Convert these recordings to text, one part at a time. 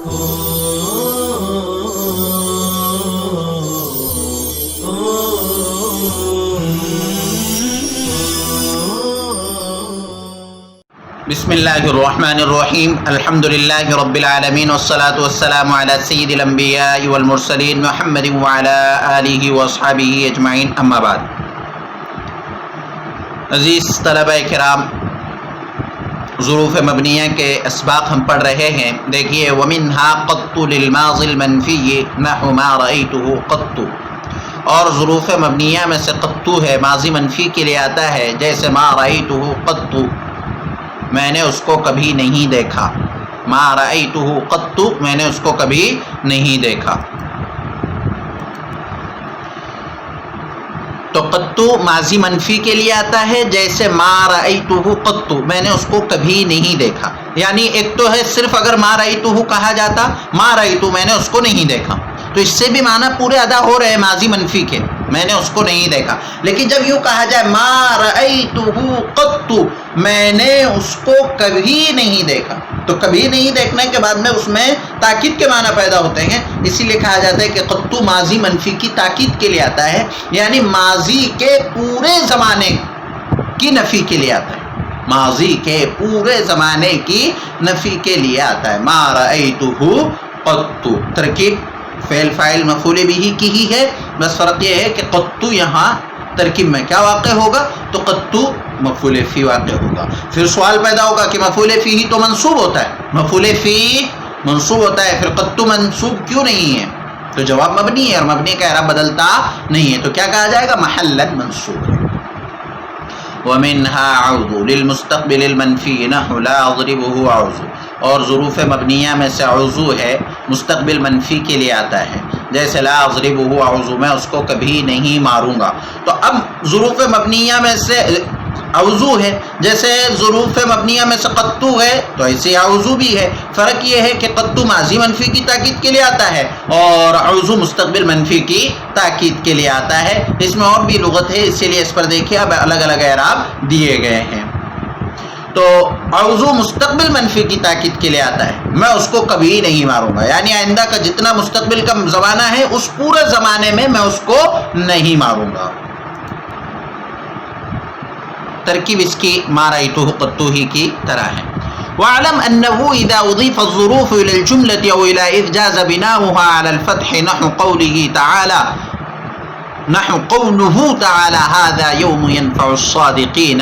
بسم اللہ الرحمن الرحیم الحمد للہ رب العالمین والصلاة والسلام علی سید الانبیاء والمرسلین محمد وعلی آلہ واصحابہ اجمعین اما بعد۔ عزیز طلبہ کرام، ظروف مبنیہ کے اسباق ہم پڑھ رہے ہیں۔ دیکھیے وَمِنْهَا قَطُّ لِلْمَاضِ الْمَنْفِيِّ نَحْوُ مَا رَأَيْتُهُ قَطُّ، اور ظروف مبنیہ میں سے قطُّ ہے، ماضی منفی کے لیے آتا ہے، جیسے ما رأیتہ قط، میں نے اس کو کبھی نہیں دیکھا۔ ما رأیتہ قط، میں نے اس کو کبھی نہیں دیکھا۔ تو قط ماضی منفی کے لیے آتا ہے، جیسے ما رأیتہ قط، میں نے اس کو کبھی نہیں دیکھا۔ یعنی ایک تو ہے صرف اگر ما رأیتہ کہا جاتا، ما رأیتہ میں نے اس کو نہیں دیکھا، تو اس سے بھی معنی پورے ادا ہو رہے ہیں ماضی منفی کے، میں نے اس کو نہیں دیکھا۔ لیکن جب یوں کہا جائے ما رأیتہ قط، میں نے اس کو کبھی نہیں دیکھا، تو کبھی نہیں دیکھنے کے بعد میں اس میں تاکید کے معنی پیدا ہوتے ہیں، اسی لیے کہا جاتا ہے کہ قط ماضی منفی کی تاکید کے لیے آتا ہے، یعنی ماضی کے پورے زمانے کی نفی کے لیے آتا ہے، ماضی کے پورے زمانے کی نفی کے لیے آتا ہے۔ ما رأیتہ قط، ترکیب فعل فاعل مفعول بھی کی ہی ہے، بس فرق یہ ہے کہ قط یہاں ترکیب میں کیا واقع ہوگا، تو قط مفعول فی واقع ہوگا۔ پھر سوال پیدا ہوگا کہ مفعول فی ہی تو منصوب ہوتا ہے، مفعول فی منصوب ہوتا ہے، پھر قط منصوب کیوں نہیں ہے؟ تو جواب مبنی ہے، اور مبنی کا اعراب بدلتا نہیں ہے، تو کیا کہا جائے گا؟ محلا منصوب ہے۔ وَمِنْهَا عَوْضُ لِلْمُسْتَقْبِلِ الْمَنْفِيِّ نَحْوُ لَا أَضْرِبُهُ عَوْضُ، اور ظروف مبنیہ میں سے عوضو ہے، مستقبل منفی کے لیے آتا ہے، جیسے لا اضربہ عوضو، میں اس کو کبھی نہیں ماروں گا۔ تو اب ظروف مبنیہ میں سے عوضو ہے، جیسے ظروف مبنیہ میں سے قطو ہے، تو ایسے عوضو بھی ہے۔ فرق یہ ہے کہ قطو ماضی منفی کی تاکید کے لیے آتا ہے، اور عوضو مستقبل منفی کی تاکید کے لیے آتا ہے۔ اس میں اور بھی لغت ہے، اسی لیے اس پر دیکھیے اب الگ الگ اعراب دیے گئے ہیں۔ تو عوضو مستقبل منفی کی تاکید کے لیے آتا ہے، میں اس کو کبھی نہیں ماروں گا، یعنی آئندہ کا جتنا مستقبل کا زمانہ ہے اس پورے زمانے میں اس کو نہیں ماروں گا۔ ترکیب اس کی ما رأیتہ قط ہی کی طرح ہے۔ وَاعْلَمْ أَنَّهُ إِذَا أُضِيفَ الظُّرُوفُ إِلَى الْجُمْلَةِ أَوْ إِلَى إِذْ جَازَ بِنَاؤُهَا عَلَى الْفَتْحِ نَحْوُ قَوْلُهُ تَعَالَى هَذَا يَوْمُ يَنْفَعُ الصَّادِقِينَ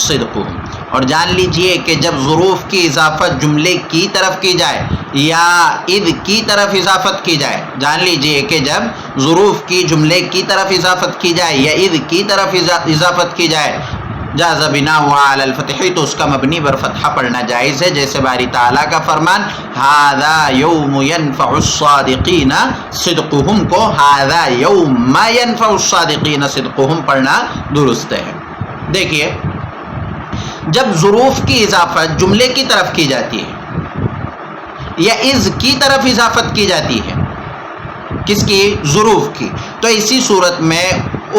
صِدْقُهُمْ، اور جان لیجئے کہ جب ظروف کی اضافت جملے کی طرف کی جائے یا اذ کی طرف اضافت کی جائے، جان لیجئے کہ جب ظروف کی جملے کی طرف اضافت کی جائے یا اذ کی طرف اضافت کی جائے، جاز بناؤ علی الفتح، تو اس کا مبنی بر فتحہ پڑھنا جائز ہے، جیسے باری تعالیٰ کا فرمان ھذا یوم ینفع الصادقین صدقہم کو ھذا یوم ینفع الصادقین صدقہم پڑھنا درست ہے۔ دیکھیے جب ظروف کی اضافت جملے کی طرف کی جاتی ہے یا اذ کی طرف اضافت کی جاتی ہے، کس کی؟ ظروف کی، تو اسی صورت میں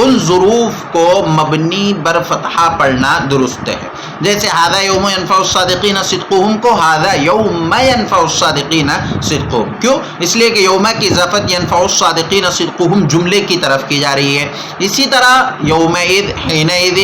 ان ظروف کو مبنی بر فتحہ پڑھنا درست ہے، جیسے ھذا یوم ینفع الصادقین صدقہم کو ھذا یوم ینفع الصادقین صدقہم، کیوں؟ اس لیے کہ یوم کی اضافت ینفع الصادقین صدقہم جملے کی طرف کی جا رہی ہے۔ اسی طرح یومئذ، حینئذ،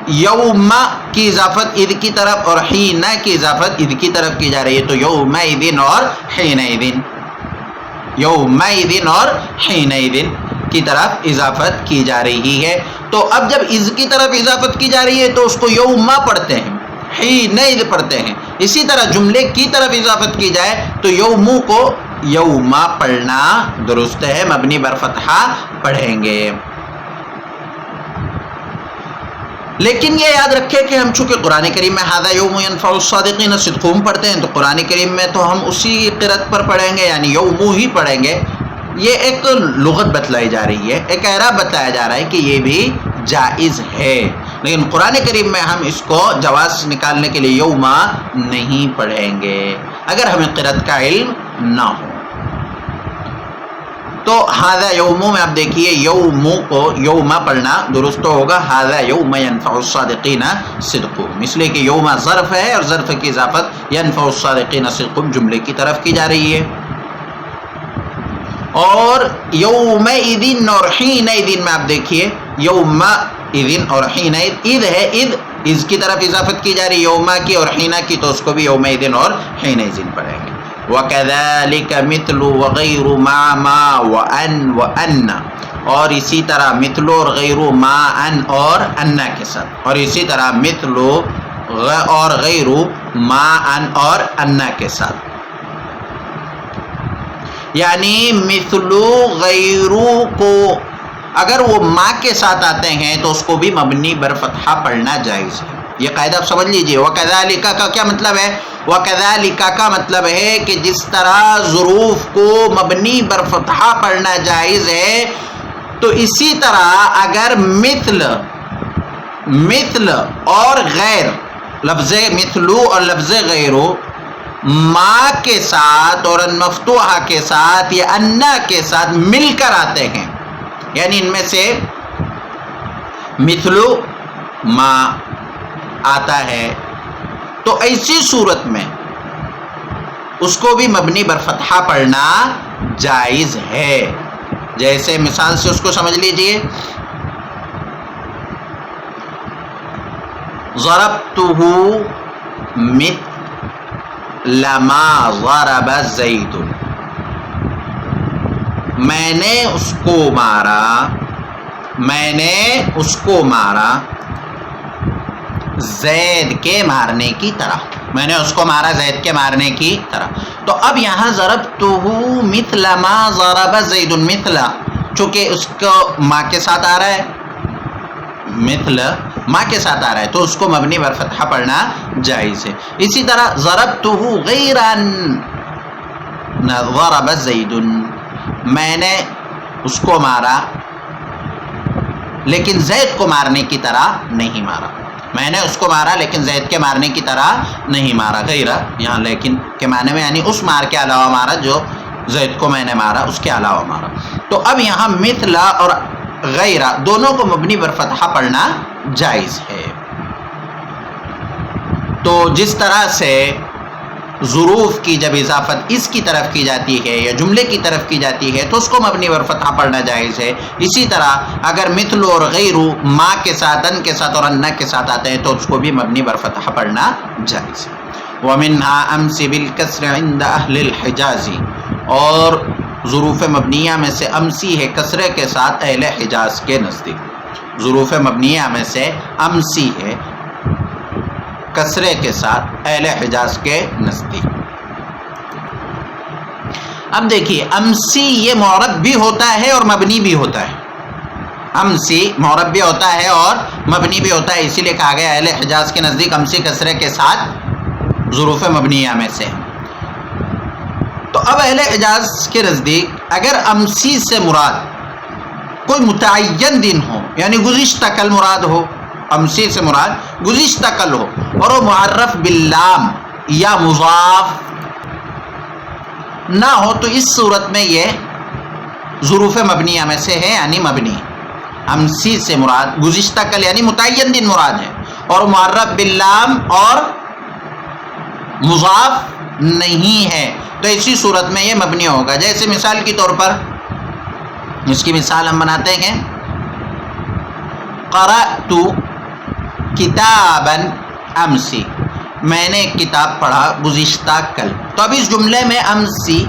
یوم کی اضافت اذ کی طرف اور حین کی اضافت اذ کی طرف کی جا رہی ہے، تو یومئذ اور حینئذ، یومئذ اور حینئذ کی طرف اضافت کی جا رہی ہے۔ تو اب جب اذ کی طرف اضافت کی جا رہی ہے تو اس کو یوم پڑھتے ہیں، حینئذ پڑھتے ہیں۔ اسی طرح جملے کی طرف اضافت کی جائے تو یوم کو یوم پڑھنا درست ہے، مبنی بر فتحہ پڑھیں گے۔ لیکن یہ یاد رکھے کہ ہم چونکہ قرآن کریم میں ھذا یوم ینفع الصادقین صدقہم پڑھتے ہیں، تو قرآن کریم میں تو ہم اسی قرأت پر پڑھیں گے، یعنی یوم ہی پڑھیں گے۔ یہ ایک لغت بتلائی جا رہی ہے، ایک اعراب بتایا جا رہا ہے کہ یہ بھی جائز ہے، لیکن قرآن کریم میں ہم اس کو جواز نکالنے کے لیے یوم نہیں پڑھیں گے اگر ہمیں قرأت کا علم نہ ہو۔ تو ھذا یوم میں آپ دیکھیے یوم کو یوما پڑھنا درست ہوگا، ھذا یوم ینفع الصادقین صدقہم، اس لیے کہ یوم ظرف ہے اور ظرف کی اضافت ینفع الصادقین صدقہم جملے کی طرف کی جا رہی ہے۔ اور یومئذ اور حینئذ میں آپ دیکھیے یومئذ اور حینئذ، اذ ہے، اذ کی طرف اضافت کی جا رہی ہے یوما کی اور حینا کی، تو اس کو بھی یومئذ اور حینئذ پڑھیں گے۔ وَكَذَلِكَ مِثْلُ وَغَيْرُ مَا مَا وَأَنْ وَأَنَّ، اور اسی طرح مثل اور غیر ما ان اور انا کے ساتھ، اور اسی طرح مثل اور غیر ما ان اور انا کے ساتھ، یعنی مثل غیر کو اگر وہ ما کے ساتھ آتے ہیں تو اس کو بھی مبنی بر فتحہ پڑھنا جائز ہے۔ یہ قاعدہ آپ سمجھ لیجئے۔ وَكَذَلِكَ کا کیا مطلب ہے؟ وَكَذَلِكَ کا مطلب ہے کہ جس طرح ظروف کو مبنی بر فتحہ پڑھنا جائز ہے، تو اسی طرح اگر مثل اور غیر، لفظ مثلو اور لفظ غیرو ما کے ساتھ اور مفتوحہ کے ساتھ یا انا کے ساتھ مل کر آتے ہیں، یعنی ان میں سے مثلو ما آتا ہے، تو ایسی صورت میں اس کو بھی مبنی بر فتحہ پڑھنا جائز ہے۔ جیسے مثال سے اس کو سمجھ لیجئے، ضربتہ مثل ما ضرب زید، میں نے اس کو مارا زید کے مارنے کی طرح، میں نے اس کو مارا زید کے مارنے کی طرح۔ تو اب یہاں ضربتہ مثل ما ضرب زید، مثل چونکہ اس کو ما کے ساتھ آ رہا ہے، مثل ما کے ساتھ آ رہا ہے تو اس کو مبنی بر فتحہ پڑھنا جائز ہے۔ اسی طرح ضربتہ غیر ان ضرب زید، میں نے اس کو مارا لیکن زید کو مارنے کی طرح نہیں مارا، میں نے اس کو مارا لیکن زید کے مارنے کی طرح نہیں مارا۔ غیر یہاں لیکن کے معنی میں یعنی اس مار کے علاوہ مارا جو زید کو میں نے مارا اس کے علاوہ مارا۔ تو اب یہاں مثل اور غیر دونوں کو مبنی بر فتحہ پڑھنا جائز ہے۔ تو جس طرح سے ظروف کی جب اضافت اس کی طرف کی جاتی ہے یا جملے کی طرف کی جاتی ہے تو اس کو مبنی بر فتحہ پڑھنا جائز ہے، اسی طرح اگر مثل اور غیر ما کے ساتھ، ان کے ساتھ اور انا کے ساتھ آتے ہیں تو اس کو بھی مبنی بر فتحہ پڑھنا جائز ہے۔ وَمِنْهَا أَمْسِ بِالْكَسْرِ عِنْدَ أَهْلِ الْحِجَازِ، اور ظروف مبنیہ میں سے امسی ہے کسرے کے ساتھ اہل حجاز کے نزدیک، ظروف مبنیہ میں سے امسی ہے کسرے کے ساتھ اہل حجاز کے نزدیک۔ اب دیکھیے امسی یہ معرب بھی ہوتا ہے اور مبنی بھی ہوتا ہے، امسی معرب بھی ہوتا ہے اور مبنی بھی ہوتا ہے، اسی لیے کہا گیا اہل حجاز کے نزدیک امسی کسرے کے ساتھ ظروف مبنیہ میں سے۔ تو اب اہل حجاز کے نزدیک اگر امسی سے مراد کوئی متعین دن ہو، یعنی گزشتہ کل مراد ہو، امسی سے مراد گزشتہ کل ہو اور وہ معرف باللام یا مضاف نہ ہو، تو اس صورت میں یہ ظروف مبنیہ میں سے ہے، یعنی مبنی۔ امسی سے مراد گزشتہ کل یعنی متعین دن مراد ہے اور معرف باللام اور مضاف نہیں ہے، تو اسی صورت میں یہ مبنی ہوگا۔ جیسے مثال کے طور پر اس کی مثال ہم بناتے ہیں، قرأت کتابا امسی، میں نے ایک کتاب پڑھا گزشتہ کل۔ تو اب اس جملے میں امسی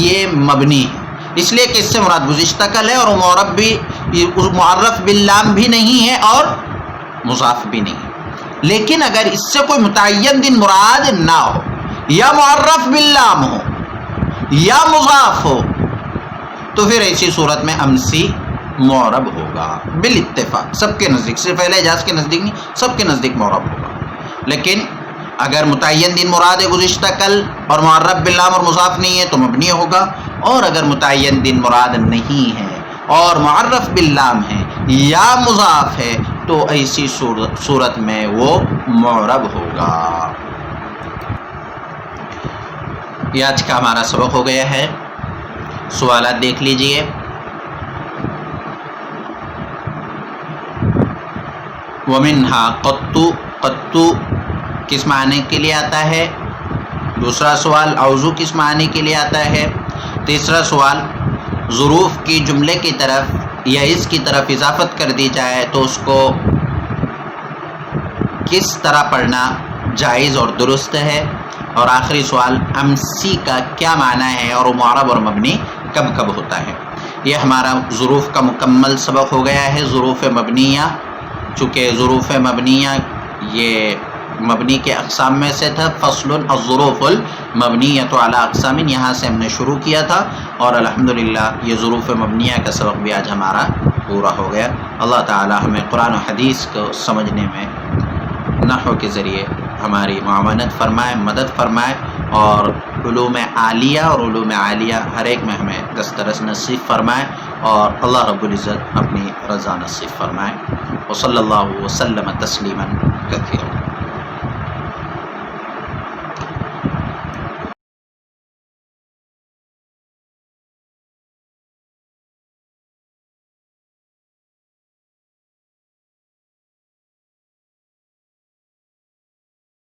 یہ مبنی ہے، اس لیے کہ اس سے مراد گزشتہ کل ہے اور معرف باللام بھی نہیں ہے اور مضاف بھی نہیں ہے۔ لیکن اگر اس سے کوئی متعین دن مراد نہ ہو، یا معرف باللام ہو یا مضاف ہو، تو پھر ایسی صورت میں امسی معرب ہوگا بالاتفاق، سب کے نزدیک، صرف اہل حجاز کے نزدیک نہیں، سب کے نزدیک معرب ہوگا۔ لیکن اگر متعین دن مراد ہے گزشتہ کل اور معرف باللام اور مضاف نہیں ہے تو مبنی ہوگا، اور اگر متعین دن مراد نہیں ہے اور معرف باللام ہے یا مضاف ہے تو ایسی صورت میں وہ معرب ہوگا۔ یہ آج کا ہمارا سبق ہو گیا ہے۔ سوالات دیکھ لیجئے. وَمِنْهَا قَطُّ کس معنی کے لیے آتا ہے؟ دوسرا سوال اوضو کس معنی کے لیے آتا ہے؟ تیسرا سوال ظروف کی جملے کی طرف یا اس کی طرف اضافت کر دی جائے تو اس کو کس طرح پڑھنا جائز اور درست ہے؟ اور آخری سوال امسی کا کیا معنی ہے اور معرب اور مبنی کب کب ہوتا ہے؟ یہ ہمارا ظروف کا مکمل سبق ہو گیا ہے. ظروف مبنیہ، چونکہ ظروف مبنیہ یہ مبنی کے اقسام میں سے تھا. فصل الظروف المبنیۃ علی اقسام، یہاں سے ہم نے شروع کیا تھا اور الحمدللہ یہ ظروف مبنیہ کا سبق بھی آج ہمارا پورا ہو گیا. اللہ تعالی ہمیں قرآن و حدیث کو سمجھنے میں نحو کے ذریعے ہماری معاونت فرمائے، مدد فرمائے، اور علوم عالیہ اور علوم عالیہ ہر ایک میں ہمیں دسترس نصیب فرمائے، اور اللہ رب العزت اپنی رضا نصیب فرمائے. وصلی اللہ وسلم تسلیما کثیرا.